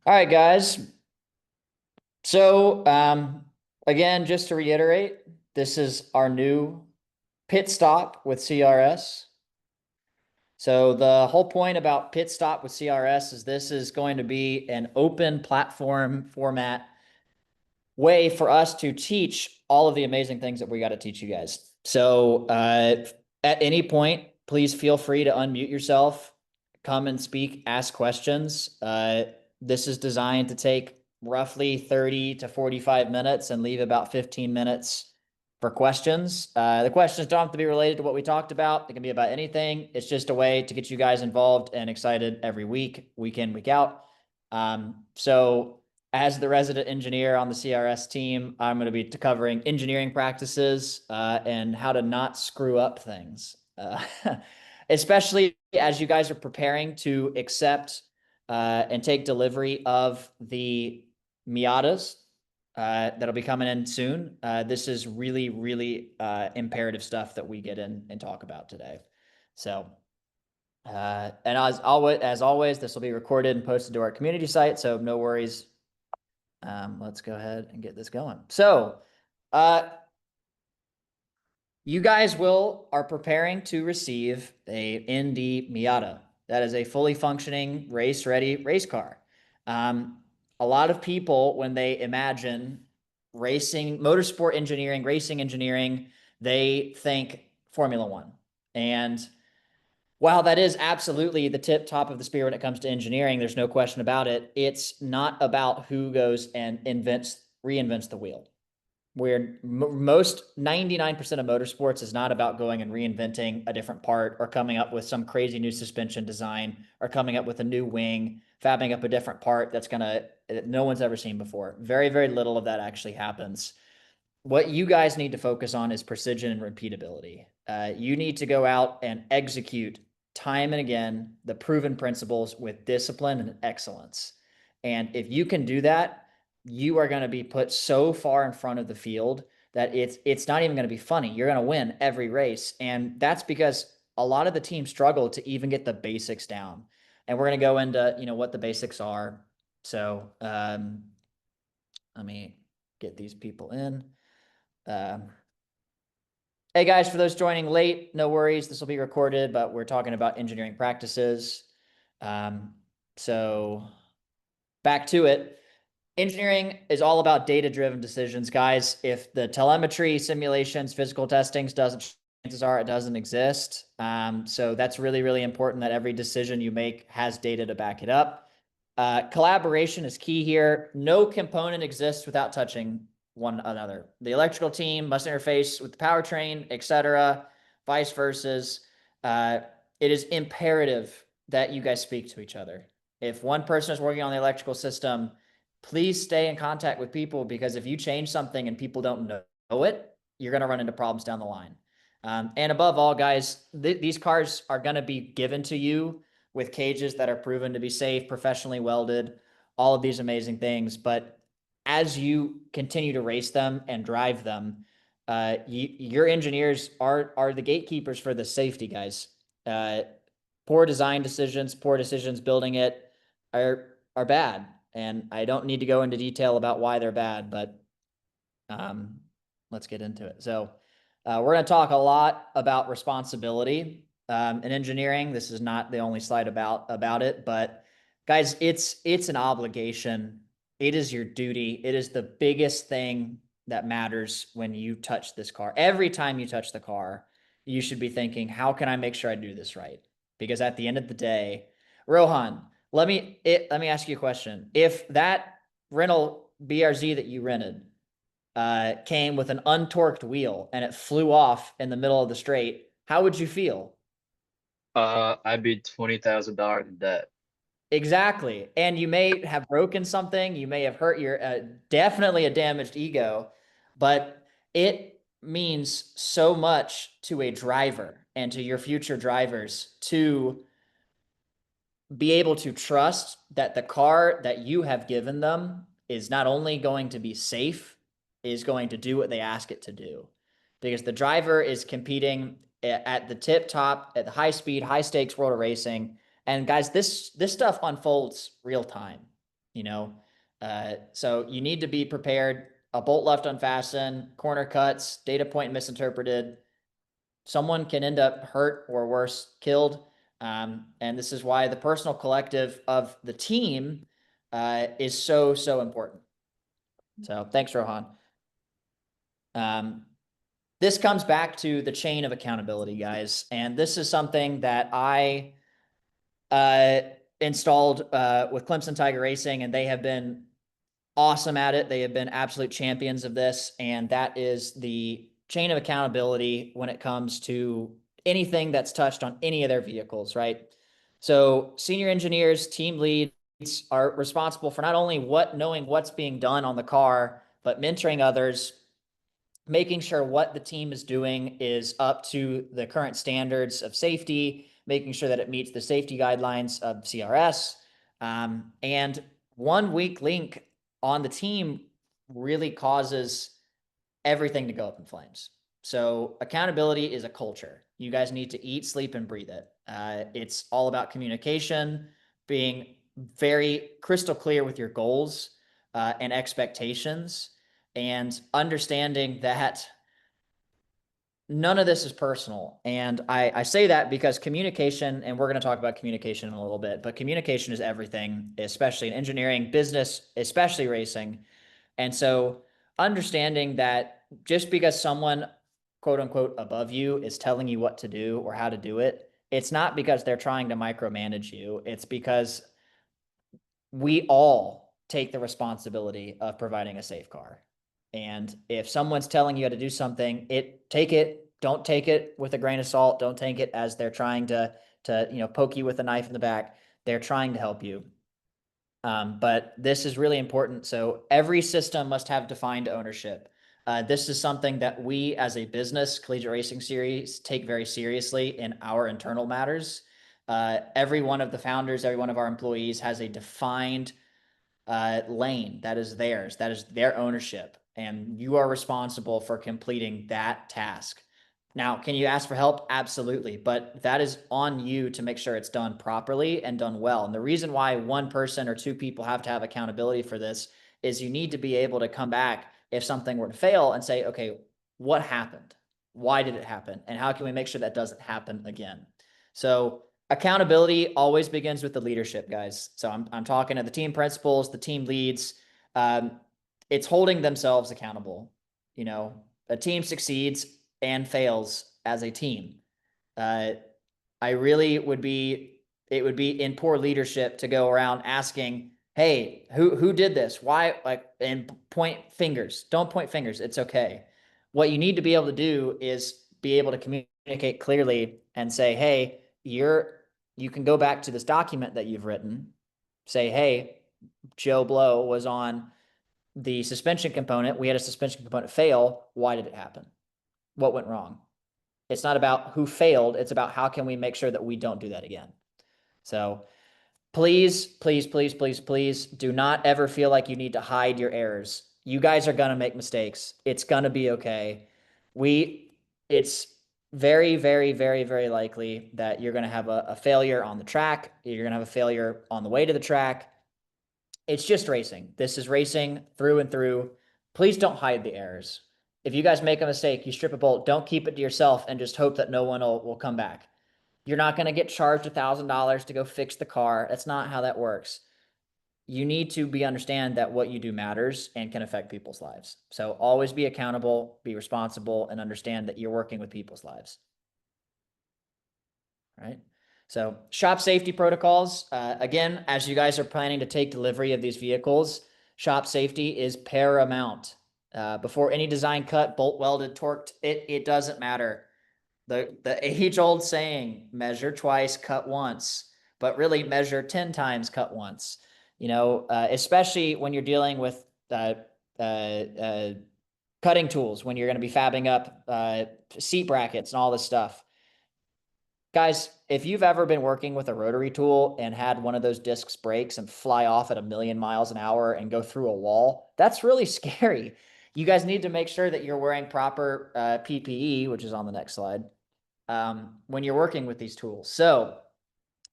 All right, guys. So, again, just to reiterate, this is our new pit stop with CRS. So the whole point about pit stop with CRS is this is going to be an open platform format way for us to teach all of the amazing things that we got to teach you guys. So, at any point, please feel free to unmute yourself, come and speak, ask questions. This is designed to take roughly 30 to 45 minutes and leave about 15 minutes for questions. The questions don't have to be related to what we talked about. They can be about anything. It's just a way to get you guys involved and excited every week in, week out. So as the resident engineer on the CRS team, I'm going to be covering engineering practices and how to not screw up things, especially as you guys are preparing to accept and take delivery of the Miatas that'll be coming in soon. This is really, really imperative stuff that we get in and talk about today. So, and as always, this will be recorded and posted to our community site, so no worries. Let's go ahead and get this going. So, you guys are preparing to receive a ND Miata. That is a fully functioning race-ready race car. A lot of people, when they imagine racing, motorsport engineering, racing engineering, they think Formula One. And while that is absolutely the top of the spear when it comes to engineering, there's no question about it. It's not about who goes and reinvents the wheel. Where most 99% of motorsports is not about going and reinventing a different part or coming up with some crazy new suspension design or coming up with a new wing, fabbing up a different part that no one's ever seen before. Very, very little of that actually happens. What you guys need to focus on is precision and repeatability. You need to go out and execute time and again the proven principles with discipline and excellence. And if you can do that, you are going to be put so far in front of the field that it's not even going to be funny. You're going to win every race. And that's because a lot of the teams struggle to even get the basics down. And we're going to go into, what the basics are. So, let me get these people in. Hey guys, for those joining late, no worries. This will be recorded, but we're talking about engineering practices. So back to it. Engineering is all about data-driven decisions, guys. If the telemetry, simulations, physical testings chances are it doesn't exist. So that's really, really important that every decision you make has data to back it up. Collaboration is key here. No component exists without touching one another. The electrical team must interface with the powertrain, etc., vice versa. It is imperative that you guys speak to each other. If one person is working on the electrical system, please stay in contact with people, because if you change something and people don't know it, you're going to run into problems down the line. And above all, guys, these cars are going to be given to you with cages that are proven to be safe, professionally welded, all of these amazing things. But as you continue to race them and drive them, your engineers are the gatekeepers for the safety, guys. Poor design decisions, poor decisions building it are bad. And I don't need to go into detail about why they're bad, but let's get into it. So we're going to talk a lot about responsibility in engineering. This is not the only slide about it, but guys, it's an obligation. It is your duty. It is the biggest thing that matters when you touch this car. Every time you touch the car, you should be thinking, how can I make sure I do this right? Because at the end of the day, Rohan, let me ask you a question. If that rental BRZ that you rented came with an untorqued wheel and it flew off in the middle of the straight, how would you feel? I'd be $20,000 in debt. Exactly. And you may have broken something. You may have hurt your, definitely a damaged ego, but it means so much to a driver and to your future drivers to be able to trust that the car that you have given them is not only going to be safe, is going to do what they ask it to do. Because the driver is competing at the tip top, at the high speed, high stakes world of racing. And guys, this stuff unfolds real time. you know. So you need to be prepared. A bolt left unfastened, corner cuts, data point misinterpreted. Someone can end up hurt or worse, killed. And this is why the personal collective of the team is so, so important. So thanks, Rohan. This comes back to the chain of accountability, guys. And this is something that I uh, installed with Clemson Tiger Racing, and they have been awesome at it. They have been absolute champions of this. And that is the chain of accountability when it comes to anything that's touched on any of their vehicles, right? So senior engineers, team leads are responsible for not only knowing what's being done on the car, but mentoring others, making sure what the team is doing is up to the current standards of safety, making sure that it meets the safety guidelines of CRS. And one weak link on the team really causes everything to go up in flames. So accountability is a culture. You guys need to eat, sleep, and breathe it. It's all about communication, being very crystal clear with your goals and expectations, and understanding that none of this is personal. And I say that because communication, and we're going to talk about communication in a little bit, but communication is everything, especially in engineering, business, especially racing. And so understanding that just because someone, quote unquote, above you is telling you what to do or how to do it, it's not because they're trying to micromanage you. It's because we all take the responsibility of providing a safe car. And if someone's telling you how to do something, don't take it with a grain of salt. Don't take it as they're trying to poke you with a knife in the back. They're trying to help you. But this is really important. So every system must have defined ownership. This is something that we as a business, Collegiate Racing Series, take very seriously in our internal matters. Every one of the founders, every one of our employees has a defined lane that is theirs, that is their ownership, and you are responsible for completing that task. Now, can you ask for help? Absolutely. But that is on you to make sure it's done properly and done well. And the reason why one person or two people have to have accountability for this is you need to be able to come back if something were to fail and say, okay, what happened? Why did it happen? And how can we make sure that doesn't happen again? So accountability always begins with the leadership, guys. So I'm talking to the team principals, the team leads. It's holding themselves accountable. A team succeeds and fails as a team. Uh, I really it would be in poor leadership to go around asking, hey, who did this? Why? And point fingers. Don't point fingers. It's okay. What you need to be able to do is be able to communicate clearly and say, hey, you can go back to this document that you've written, say, hey, Joe Blow was on the suspension component. We had a suspension component fail. Why did it happen? What went wrong? It's not about who failed. It's about how can we make sure that we don't do that again. So please, please, please, please, please do not ever feel like you need to hide your errors. You guys are going to make mistakes. It's going to be okay. It's very, very, very, very likely that you're going to have a failure on the track. You're going to have a failure on the way to the track. It's just racing. This is racing through and through. Please don't hide the errors. If you guys make a mistake, you strip a bolt, don't keep it to yourself and just hope that no one will come back. You're not going to get charged $1,000 to go fix the car. That's not how that works. You need to understand that what you do matters and can affect people's lives. So always be accountable, be responsible, and understand that you're working with people's lives. Right? So shop safety protocols, again, as you guys are planning to take delivery of these vehicles, shop safety is paramount. Before any design cut, bolt welded, torqued, it doesn't matter. The age-old saying, measure twice, cut once, but really measure 10 times, cut once. Especially when you're dealing with cutting tools, when you're going to be fabbing up seat brackets and all this stuff. Guys, if you've ever been working with a rotary tool and had one of those discs breaks and fly off at 1,000,000 miles an hour and go through a wall, that's really scary. You guys need to make sure that you're wearing proper PPE, which is on the next slide, when you're working with these tools. So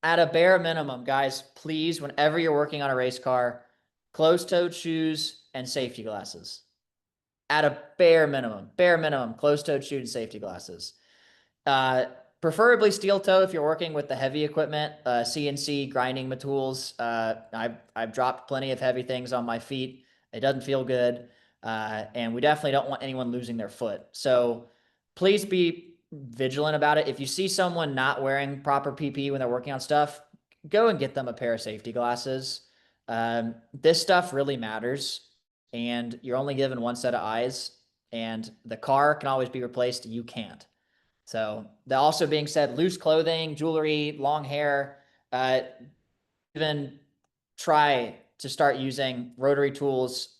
at a bare minimum, guys, please, whenever you're working on a race car, closed-toed shoes and safety glasses. At a bare minimum, closed-toed shoe and safety glasses. Uh, Preferably steel toe if you're working with the heavy equipment, CNC grinding tools. I've dropped plenty of heavy things on my feet. It doesn't feel good, and we definitely don't want anyone losing their foot. So please be vigilant about it. If you see someone not wearing proper PPE when they're working on stuff, go and get them a pair of safety glasses. This stuff really matters, and you're only given one set of eyes, and the car can always be replaced. You can't. So, that also being said, loose clothing, jewelry, long hair, uh, even try to start using rotary tools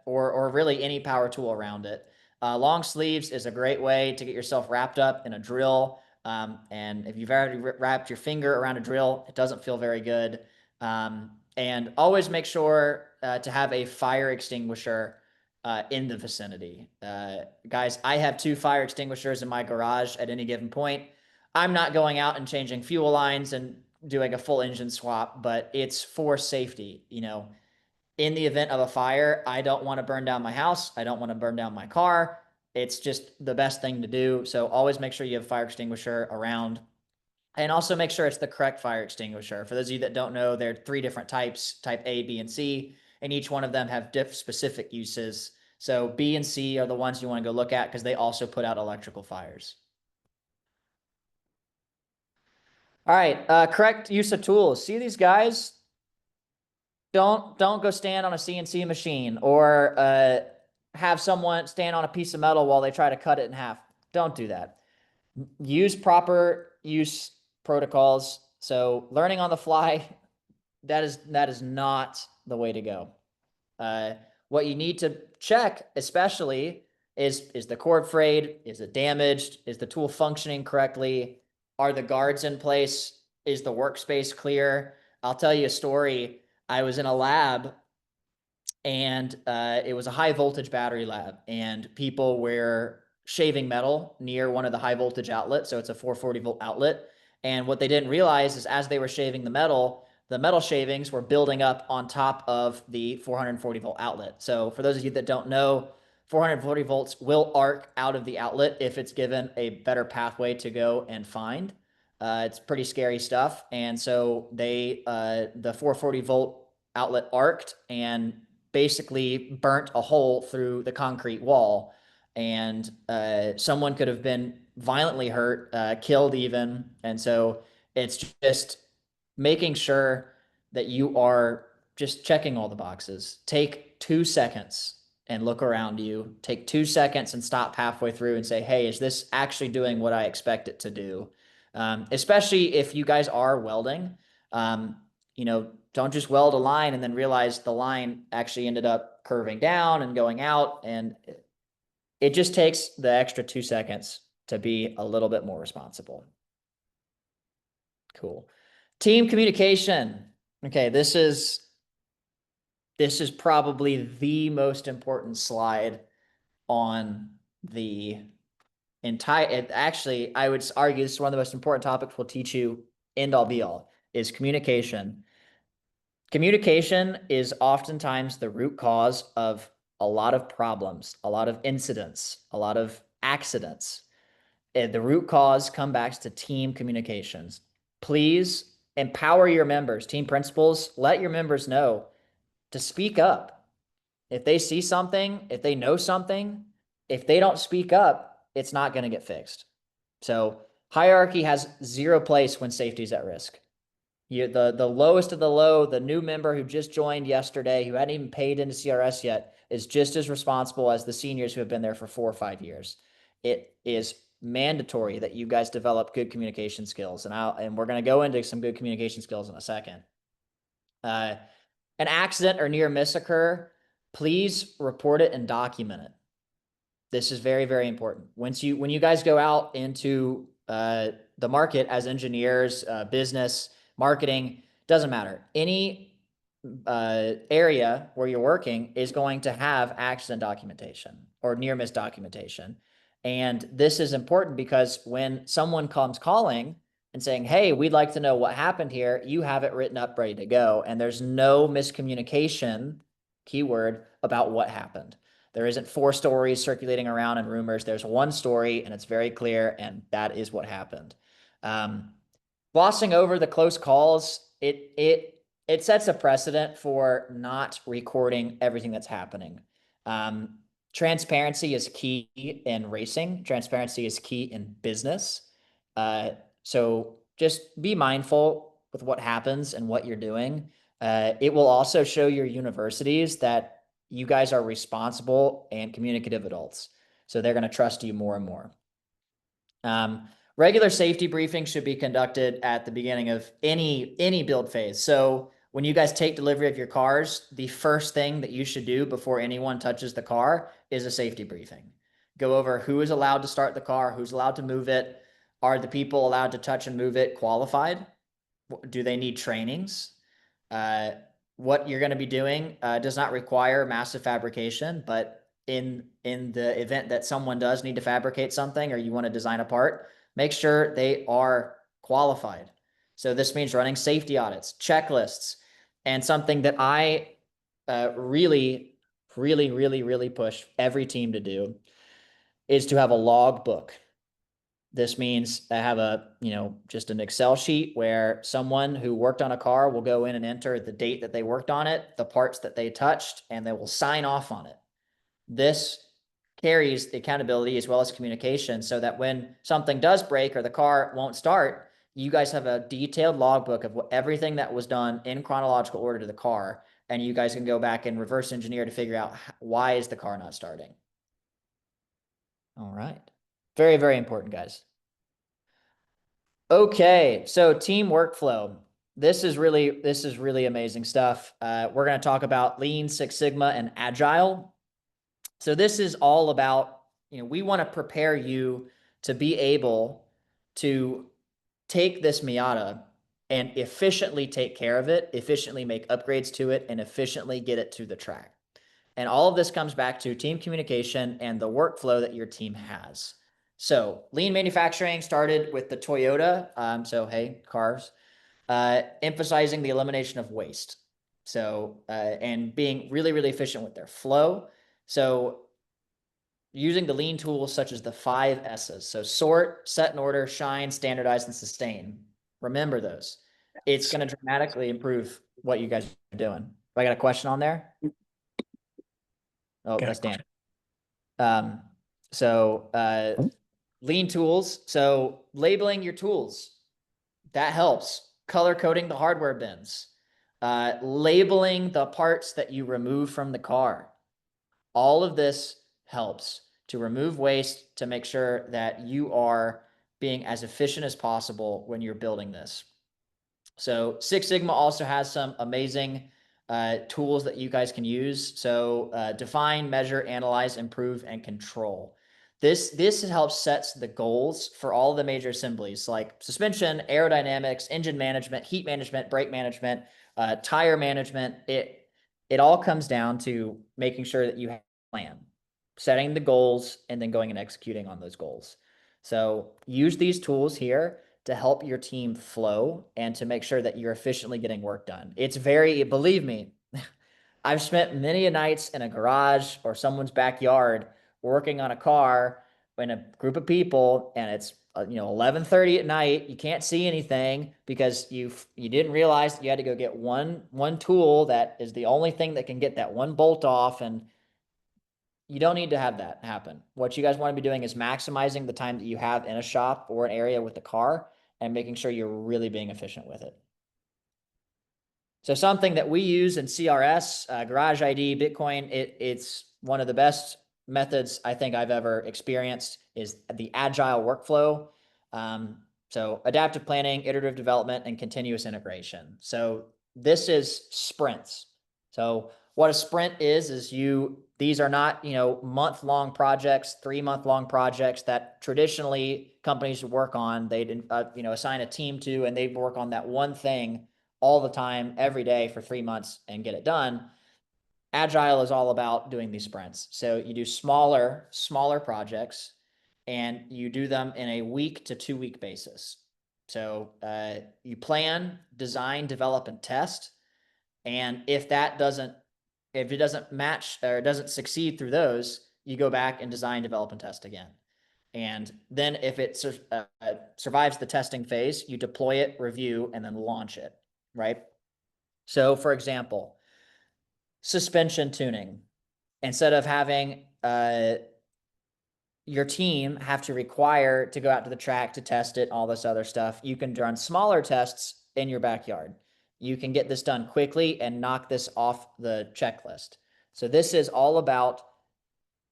or really any power tool around it. Long sleeves is a great way to get yourself wrapped up in a drill. And if you've already wrapped your finger around a drill, it doesn't feel very good. And always make sure to have a fire extinguisher in the vicinity. Guys, I have 2 fire extinguishers in my garage at any given point. I'm not going out and changing fuel lines and doing a full engine swap, but it's for safety. In the event of a fire, I don't want to burn down my house. I don't want to burn down my car. It's just the best thing to do. So always make sure you have a fire extinguisher around, and also make sure it's the correct fire extinguisher. For those of you that don't know, there are 3 different types, type A, B, and C, and each one of them have specific uses. So B and C are the ones you want to go look at because they also put out electrical fires. All right, correct use of tools. See these guys? Don't go stand on a CNC machine or have someone stand on a piece of metal while they try to cut it in half. Don't do that. Use proper use protocols. So learning on the fly, that is not the way to go. What you need to check, especially, is the cord frayed? Is it damaged? Is the tool functioning correctly? Are the guards in place? Is the workspace clear? I'll tell you a story. I was in a lab, and it was a high voltage battery lab, and people were shaving metal near one of the high voltage outlets. So it's a 440 volt outlet. And what they didn't realize is as they were shaving the metal shavings were building up on top of the 440 volt outlet. So for those of you that don't know, 440 volts will arc out of the outlet if it's given a better pathway to go and find. It's pretty scary stuff. And so the 440 volt outlet arced and basically burnt a hole through the concrete wall. And someone could have been violently hurt, killed even. And so it's just making sure that you are just checking all the boxes. Take 2 seconds and look around you. Take 2 seconds and stop halfway through and say, hey, is this actually doing what I expect it to do? Especially if you guys are welding. Don't just weld a line and then realize the line actually ended up curving down and going out. And it just takes the extra 2 seconds to be a little bit more responsible. Cool. Team communication. Okay, this is probably the most important slide on the entire, actually, I would argue this is one of the most important topics we'll teach you, end all be all, is communication. Communication is oftentimes the root cause of a lot of problems, a lot of incidents, a lot of accidents. The root cause comes back to team communications. Please empower your members, team principals, let your members know to speak up. If they see something, if they know something, if they don't speak up, it's not going to get fixed. So hierarchy has 0 place when safety is at risk. The lowest of the low, the new member who just joined yesterday, who hadn't even paid into CRS yet, is just as responsible as the seniors who have been there for 4 or 5 years. It is mandatory that you guys develop good communication skills, and we're going to go into some good communication skills in a second. An accident or near miss occur, please report it and document it. This is very, very important. When you guys go out into the market as engineers, business, marketing, doesn't matter. Any area where you're working is going to have accident documentation or near miss documentation. And this is important because when someone comes calling and saying, hey, we'd like to know what happened here. You have it written up, ready to go. And there's no miscommunication, keyword, about what happened. There isn't 4 stories circulating around and rumors. There's one story and it's very clear, and that is what happened. Glossing over the close calls, it sets a precedent for not recording everything that's happening. Transparency is key in racing. Transparency is key in business. So just be mindful with what happens and what you're doing. It will also show your universities that you guys are responsible and communicative adults. So they're going to trust you more and more. Regular safety briefings should be conducted at the beginning of any build phase. So when you guys take delivery of your cars, the first thing that you should do before anyone touches the car is a safety briefing. Go over who is allowed to start the car, who's allowed to move it. Are the people allowed to touch and move it qualified? Do they need trainings? What you're going to be doing does not require massive fabrication, but in the event that someone does need to fabricate something or you want to design a part, make sure they are qualified. So this means running safety audits, checklists, and something that I really push every team to do is to have a log book. This means I have just an Excel sheet where someone who worked on a car will go in and enter the date that they worked on it, the parts that they touched, and they will sign off on it. This carries the accountability as well as communication so that when something does break or the car won't start, you guys have a detailed logbook of everything that was done in chronological order to the car, and you guys can go back and reverse engineer to figure out why is the car not starting. All right. Very, very important, guys. Okay, so team workflow. This is really amazing stuff. We're going to talk about Lean, Six Sigma, and Agile. So this is all about, we want to prepare you to be able to take this Miata and efficiently take care of it, efficiently make upgrades to it, and efficiently get it to the track. And all of this comes back to team communication and the workflow that your team has. So lean manufacturing started with the Toyota. So, hey, cars, emphasizing the elimination of waste. So, and being really efficient with their flow. So using the lean tools such as the 5 S's. So sort, set in order, shine, standardize, and sustain. Remember those. It's going to dramatically improve what you guys are doing. I got a question on there. Oh, that's Dan. Lean tools. So labeling your tools, that helps. Color coding the hardware bins. Labeling the parts that you remove from the car. All of this helps to remove waste, to make sure that you are being as efficient as possible when you're building this. So Six Sigma also has some amazing tools that you guys can use. So define, measure, analyze, improve, and control. This helps sets the goals for all the major assemblies like suspension, aerodynamics, engine management, heat management, brake management, tire management. It all comes down to making sure that you have a plan, setting the goals, and then going and executing on those goals. So use these tools here to help your team flow and to make sure that you're efficiently getting work done. It's believe me, I've spent many nights in a garage or someone's backyard working on a car in a group of people, and it's 11:30 at night. You can't see anything because you didn't realize that you had to go get one tool that is the only thing that can get that one bolt off, and you don't need to have that happen. What you guys want to be doing is maximizing the time that you have in a shop or an area with the car and making sure you're really being efficient with it. So something that we use in CRS, Garage ID, Bitcoin, it's one of the best methods I think I've ever experienced is the agile workflow. So adaptive planning, iterative development, and continuous integration. So this is sprints. So what a sprint is these are not, month-long projects, 3-month-long projects that traditionally companies work on. They'd, assign a team to, and they work on that one thing all the time, every day for 3 months and get it done. Agile is all about doing these sprints. So you do smaller projects and you do them in a week to 2-week basis. So you plan, design, develop, and test. And if it doesn't match or doesn't succeed through those, you go back and design, develop, and test again. And then if it survives the testing phase, you deploy it, review, and then launch it, right? So for example, suspension tuning. Instead of having your team have to require to go out to the track to test it, all this other stuff, you can run smaller tests in your backyard. You can get this done quickly and knock this off the checklist. So this is all about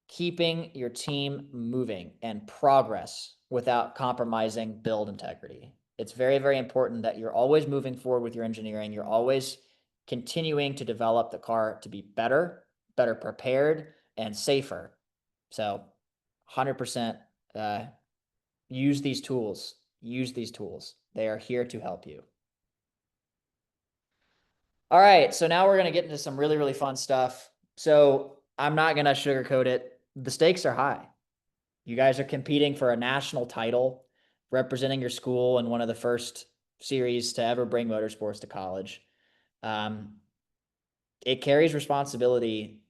keeping your team moving and progress without compromising build integrity. It's very, very important that you're always moving forward with your engineering. You're always continuing to develop the car to be better, better prepared, and safer. So 100% use these tools. Use these tools. They are here to help you. All right, so now we're going to get into some really, really fun stuff. So I'm not going to sugarcoat it. The stakes are high. You guys are competing for a national title, representing your school in one of the first series to ever bring motorsports to college. It carries responsibility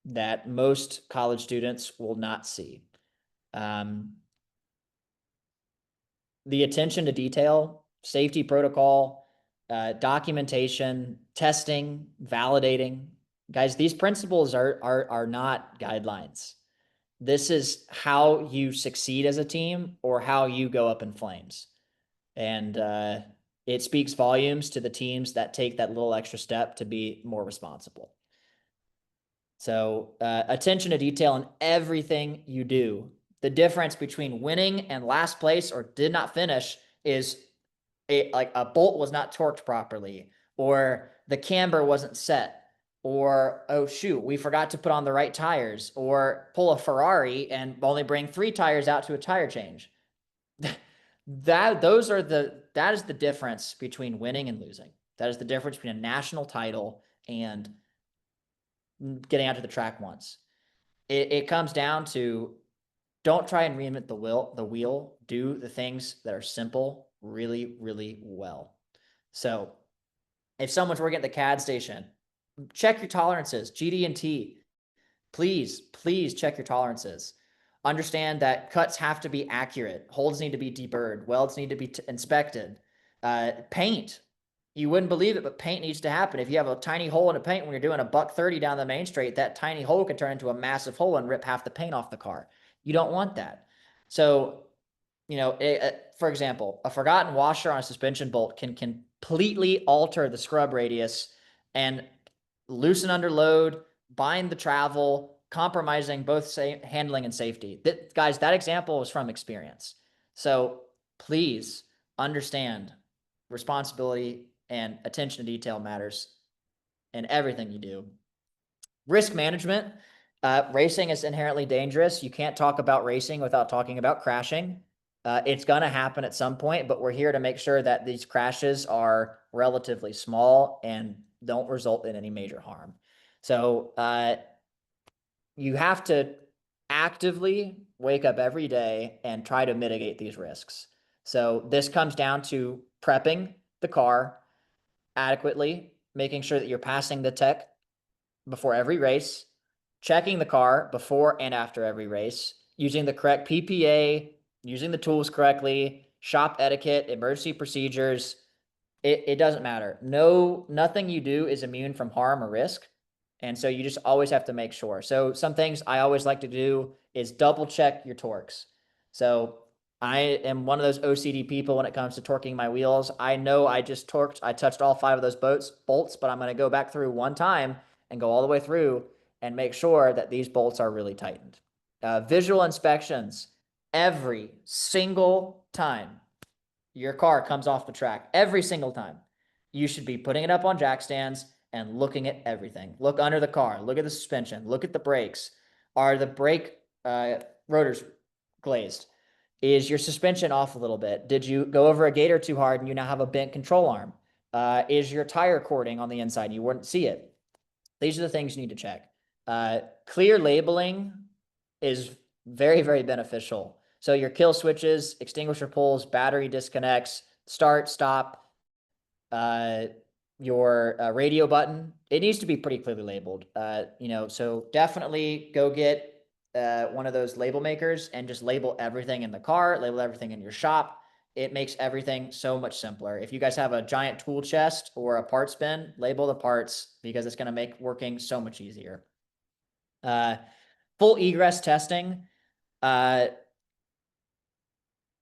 that most college students will not see. The attention to detail, safety protocol, documentation, testing, validating. Guys, these principles are not guidelines. This is how you succeed as a team or how you go up in flames. And it speaks volumes to the teams that take that little extra step to be more responsible. So attention to detail in everything you do. The difference between winning and last place or did not finish is like a bolt was not torqued properly, or the camber wasn't set, or oh shoot, we forgot to put on the right tires, or pull a Ferrari and only bring 3 tires out to a tire change. That is the difference between winning and losing. That is the difference between a national title and getting out to the track once. It comes down to don't try and reinvent the wheel. Do the things that are simple really, really well. So if someone's working at the CAD station, check your tolerances, GD&T. Please, please check your tolerances. Understand that cuts have to be accurate. Holds need to be deburred. Welds need to be inspected. Paint. You wouldn't believe it, but paint needs to happen. If you have a tiny hole in a paint when you're doing a $130 down the main straight, that tiny hole can turn into a massive hole and rip half the paint off the car. You don't want that. So, for example, a forgotten washer on a suspension bolt can completely alter the scrub radius and loosen under load, bind the travel, compromising both handling and safety. Guys, that example was from experience. So please understand responsibility and attention to detail matters in everything you do. Risk management. Racing is inherently dangerous. You can't talk about racing without talking about crashing. It's going to happen at some point, but we're here to make sure that these crashes are relatively small and don't result in any major harm. So you have to actively wake up every day and try to mitigate these risks. So this comes down to prepping the car adequately, making sure that you're passing the tech before every race, checking the car before and after every race, using the correct PPA, using the tools correctly, shop etiquette, emergency procedures. It doesn't matter. Nothing you do is immune from harm or risk. And so you just always have to make sure. So some things I always like to do is double check your torques. So I am one of those OCD people when it comes to torquing my wheels. I know I just touched all 5 of those bolts, but I'm going to go back through one time and go all the way through and make sure that these bolts are really tightened. Visual inspections every single time your car comes off the track, every single time. You should be putting it up on jack stands and looking at everything. Look under the car, look at the suspension, look at the brakes. Are the brake rotors glazed? Is your suspension off a little bit? Did you go over a gator too hard and you now have a bent control arm? Is your tire cording on the inside? You wouldn't see it. These are the things you need to check. Clear labeling is very, very beneficial. So your kill switches, extinguisher pulls, battery disconnects, start, stop, uh, your radio button, it needs to be pretty clearly labeled. So definitely go get one of those label makers and just label everything in the car, label everything in your shop. It makes everything so much simpler. If you guys have a giant tool chest or a parts bin, label the parts because it's going to make working so much easier. Full egress testing. A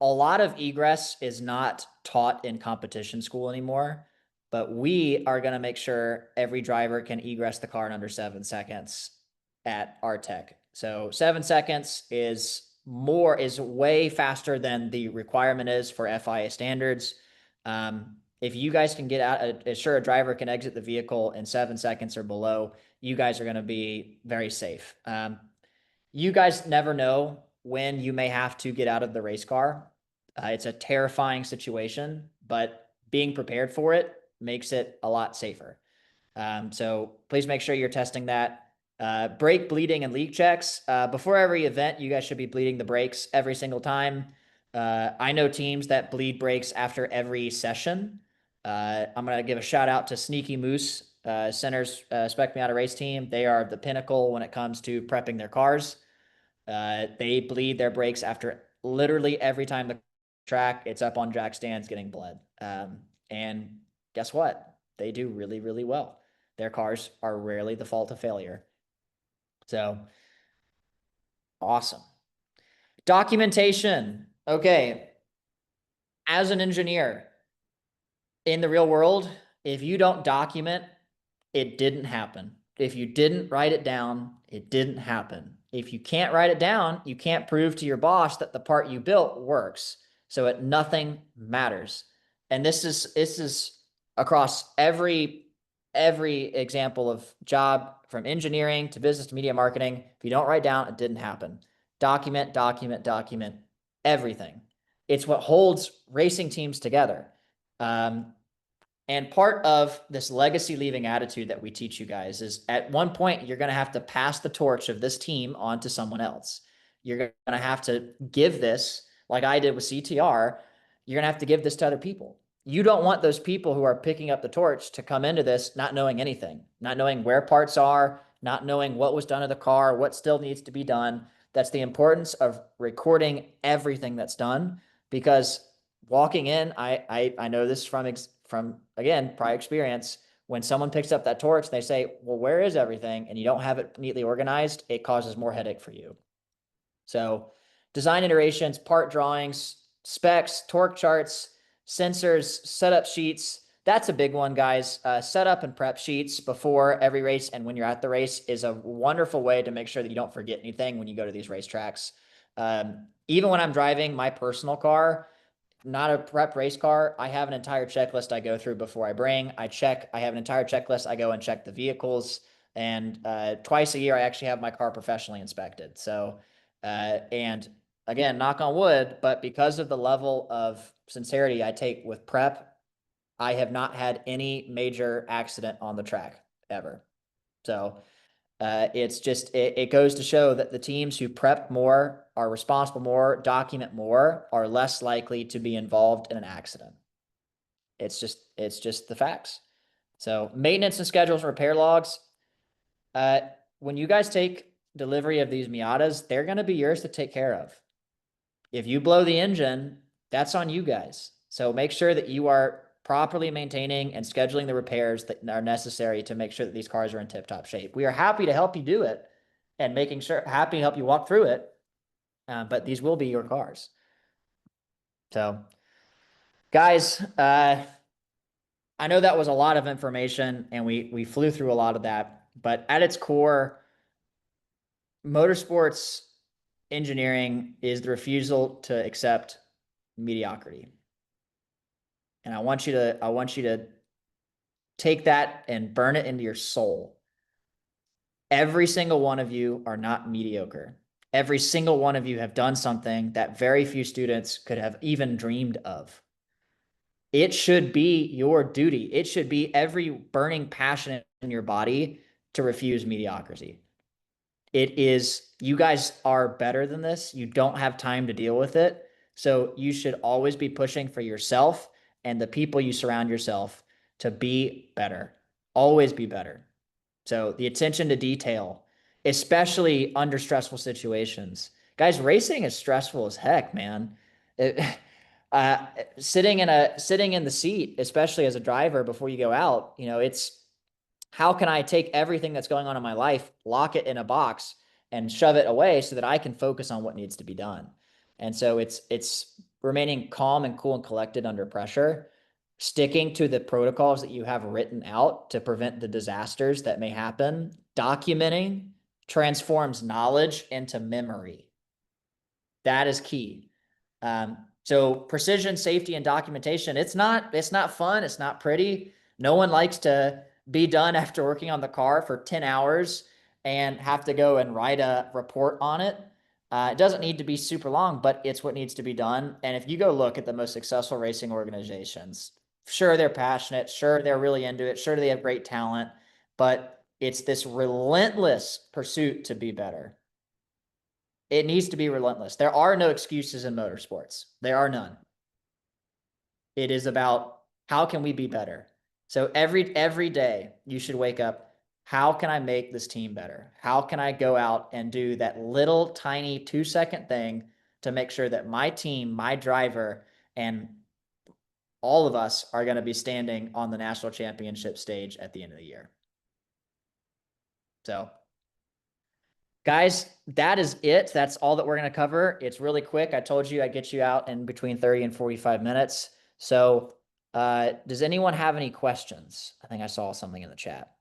lot of egress is not taught in competition school anymore, but we are going to make sure every driver can egress the car in under 7 seconds at our tech. So 7 seconds is way faster than the requirement is for FIA standards. If you guys can get out, assure a driver can exit the vehicle in 7 seconds or below, you guys are going to be very safe. You guys never know when you may have to get out of the race car. It's a terrifying situation, but being prepared for it makes it a lot safer. So please make sure you're testing that. Brake bleeding and leak checks. Before every event, you guys should be bleeding the brakes every single time. I know teams that bleed brakes after every session. I'm going to give a shout out to Sneaky Moose, Center's Spec Me Out a Race team. They are the pinnacle when it comes to prepping their cars. They bleed their brakes after literally every time the track, it's up on jack stands getting bled. And guess what? They do really, really well. Their cars are rarely the fault of failure. So awesome. Documentation. Okay. As an engineer in the real world, if you don't document, it didn't happen. If you didn't write it down, it didn't happen. If you can't write it down, you can't prove to your boss that the part you built works. So nothing matters. And this is across every example of job, from engineering to business to media marketing. If you don't write down, it didn't happen. Document, document, document everything. It's what holds racing teams together. And part of this legacy leaving attitude that we teach you guys is at one point, you're going to have to pass the torch of this team on to someone else. You're going to have to give this, like I did with CTR, you're going to have to give this to other people. You don't want those people who are picking up the torch to come into this not knowing anything, not knowing where parts are, not knowing what was done to the car, what still needs to be done. That's the importance of recording everything that's done, because walking in, I know this from again prior experience. When someone picks up that torch, they say, well, where is everything? And you don't have it neatly organized, it causes more headache for you. So design iterations, part drawings, specs, torque charts, sensors, setup sheets. That's a big one, guys. Setup and prep sheets before every race and when you're at the race is a wonderful way to make sure that you don't forget anything when you go to these racetracks. Even when I'm driving my personal car, not a prep race car, I have an entire checklist I go through before I bring. I have an entire checklist. I go and check the vehicles. And twice a year, I actually have my car professionally inspected. So, and again, knock on wood, but because of the level of sincerity I take with prep, I have not had any major accident on the track ever. So it goes to show that the teams who prep more, are responsible more, document more, are less likely to be involved in an accident. It's just the facts. So maintenance and schedules, repair logs. When you guys take delivery of these Miatas, they're going to be yours to take care of. If you blow the engine, that's on you guys. So make sure that you are properly maintaining and scheduling the repairs that are necessary to make sure that these cars are in tip-top shape. We are happy to help you do it and happy to help you walk through it. But these will be your cars. So guys, I know that was a lot of information and we flew through a lot of that, but at its core, motorsports engineering is the refusal to accept mediocrity. And I want you to take that and burn it into your soul. Every single one of you are not mediocre. Every single one of you have done something that very few students could have even dreamed of. It should be your duty. It should be every burning passion in your body to refuse mediocrity. You guys are better than this. You don't have time to deal with it. So you should always be pushing for yourself and the people you surround yourself to be better. Always be better. So the attention to detail, especially under stressful situations. Guys, racing is stressful as heck, man. It, uh, sitting in the seat, especially as a driver before you go out, it's how can I take everything that's going on in my life, lock it in a box, and shove it away so that I can focus on what needs to be done. And so it's remaining calm and cool and collected under pressure, sticking to the protocols that you have written out to prevent the disasters that may happen. Documenting transforms knowledge into memory. That is key. So precision, safety, and documentation, it's not fun. It's not pretty. No one likes to be done after working on the car for 10 hours and have to go and write a report on it. It doesn't need to be super long, but it's what needs to be done. And if you go look at the most successful racing organizations, sure, they're passionate. Sure, they're really into it. Sure, they have great talent, but it's this relentless pursuit to be better. It needs to be relentless. There are no excuses in motorsports. There are none. It is about how can we be better? So every day you should wake up, how can I make this team better? How can I go out and do that little tiny 2-second thing to make sure that my team, my driver, and all of us are going to be standing on the national championship stage at the end of the year. So guys, that is it. That's all that we're going to cover. It's really quick. I told you I'd get you out in between 30 and 45 minutes. So does anyone have any questions? I think I saw something in the chat.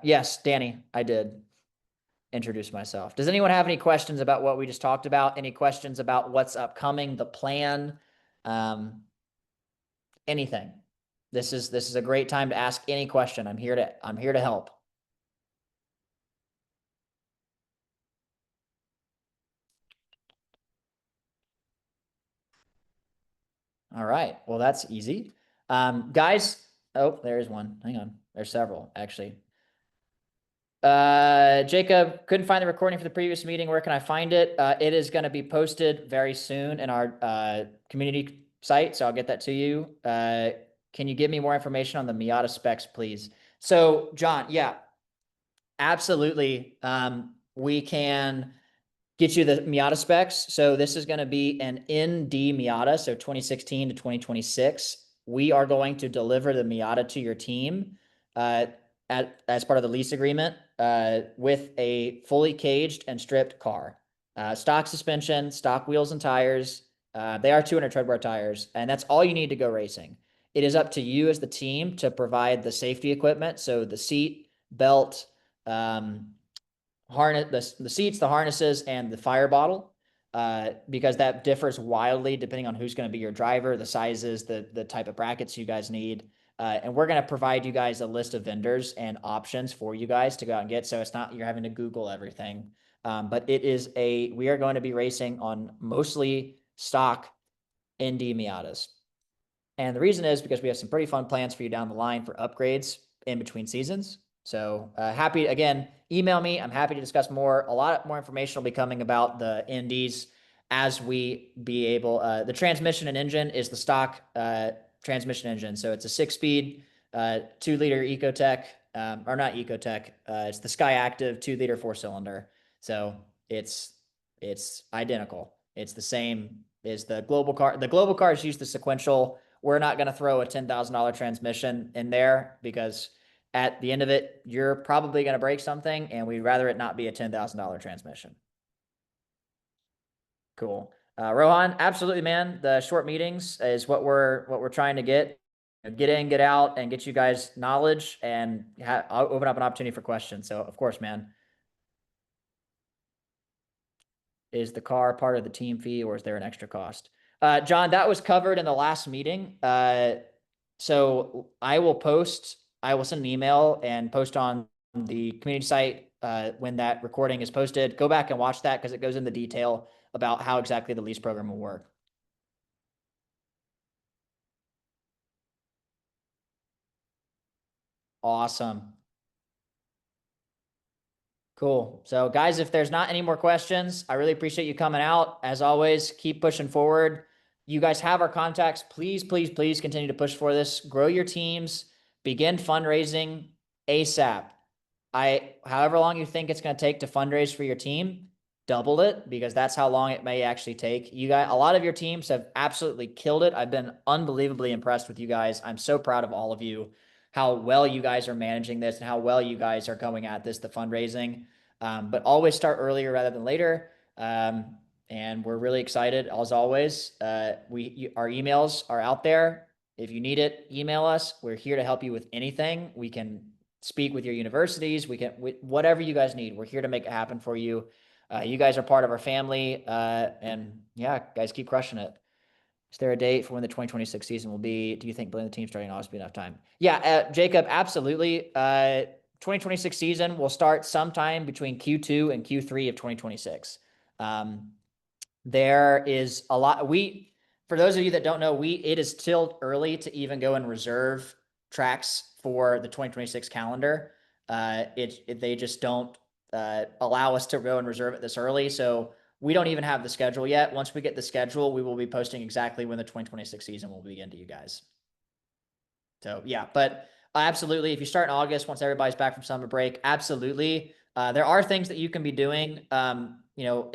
Yes, Danny, I did introduce myself. Does anyone have any questions about what we just talked about? Any questions about what's upcoming, the plan, anything? This is a great time to ask any question. I'm here to help. All right. Well, that's easy. Guys, oh, there's one. Hang on. There's several, actually. Jacob, couldn't find the recording for the previous meeting. Where can I find it? It is going to be posted very soon in our community site, so I'll get that to you. Can you give me more information on the Miata specs, please? So, John, yeah, absolutely. We can get you the Miata specs. So this is going to be an ND Miata, so 2016 to 2026. We are going to deliver the Miata to your team as part of the lease agreement with a fully caged and stripped car. Stock suspension, stock wheels and tires. They are 200 tread wear tires, and that's all you need to go racing. It is up to you as the team to provide the safety equipment, so the seat, belt, harness, the seats, the harnesses, and the fire bottle, because that differs wildly depending on who's going to be your driver, the sizes, the type of brackets you guys need. And we're going to provide you guys a list of vendors and options for you guys to go out and get. So it's not you're having to Google everything. But we are going to be racing on mostly stock ND Miatas. And the reason is because we have some pretty fun plans for you down the line for upgrades in between seasons. So happy, again, email me. I'm happy to discuss more. A lot more information will be coming about the NDs as we be able. The transmission and engine is the stock transmission engine. So it's a 6-speed, 2-liter Ecotech, or not Ecotech. It's the Sky Active 2-liter 4-cylinder. So it's identical. It's the same as the global car. The global cars use the sequential. We're not going to throw a $10,000 transmission in there because at the end of it, you're probably going to break something, and we'd rather it not be a $10,000 transmission. Cool. Rohan, absolutely, man. The short meetings is what we're trying to get in, get out, and get you guys knowledge and I'll open up an opportunity for questions. So of course, man. Is the car part of the team fee, or is there an extra cost? John, that was covered in the last meeting. So I will send an email and post on the community site when that recording is posted. Go back and watch that because it goes into detail about how exactly the lease program will work. Awesome. Cool. So guys, if there's not any more questions, I really appreciate you coming out. As always, keep pushing forward. You guys have our contacts. Please, please, please continue to push for this. Grow your teams. Begin fundraising ASAP. However long you think it's going to take to fundraise for your team, double it, because that's how long it may actually take. You guys, a lot of your teams have absolutely killed it. I've been unbelievably impressed with you guys. I'm so proud of all of you, how well you guys are managing this and how well you guys are going at this, the fundraising. But always start earlier rather than later. And we're really excited as always. Our emails are out there. If you need it, email us. We're here to help you with anything. We can speak with your universities. Whatever you guys need. We're here to make it happen for you. You guys are part of our family. And yeah, guys, keep crushing it. Is there a date for when the 2026 season will be? Do you think building the team starting in August will be enough time? Yeah, Jacob, absolutely. 2026 season will start sometime between Q2 and Q3 of 2026. There is a lot. For those of you that don't know, it is still early to even go and reserve tracks for the 2026 calendar. They just don't allow us to go and reserve it this early. So we don't even have the schedule yet. Once we get the schedule, we will be posting exactly when the 2026 season will begin to you guys. So yeah, but absolutely. If you start in August, once everybody's back from summer break, absolutely. There are things that you can be doing, in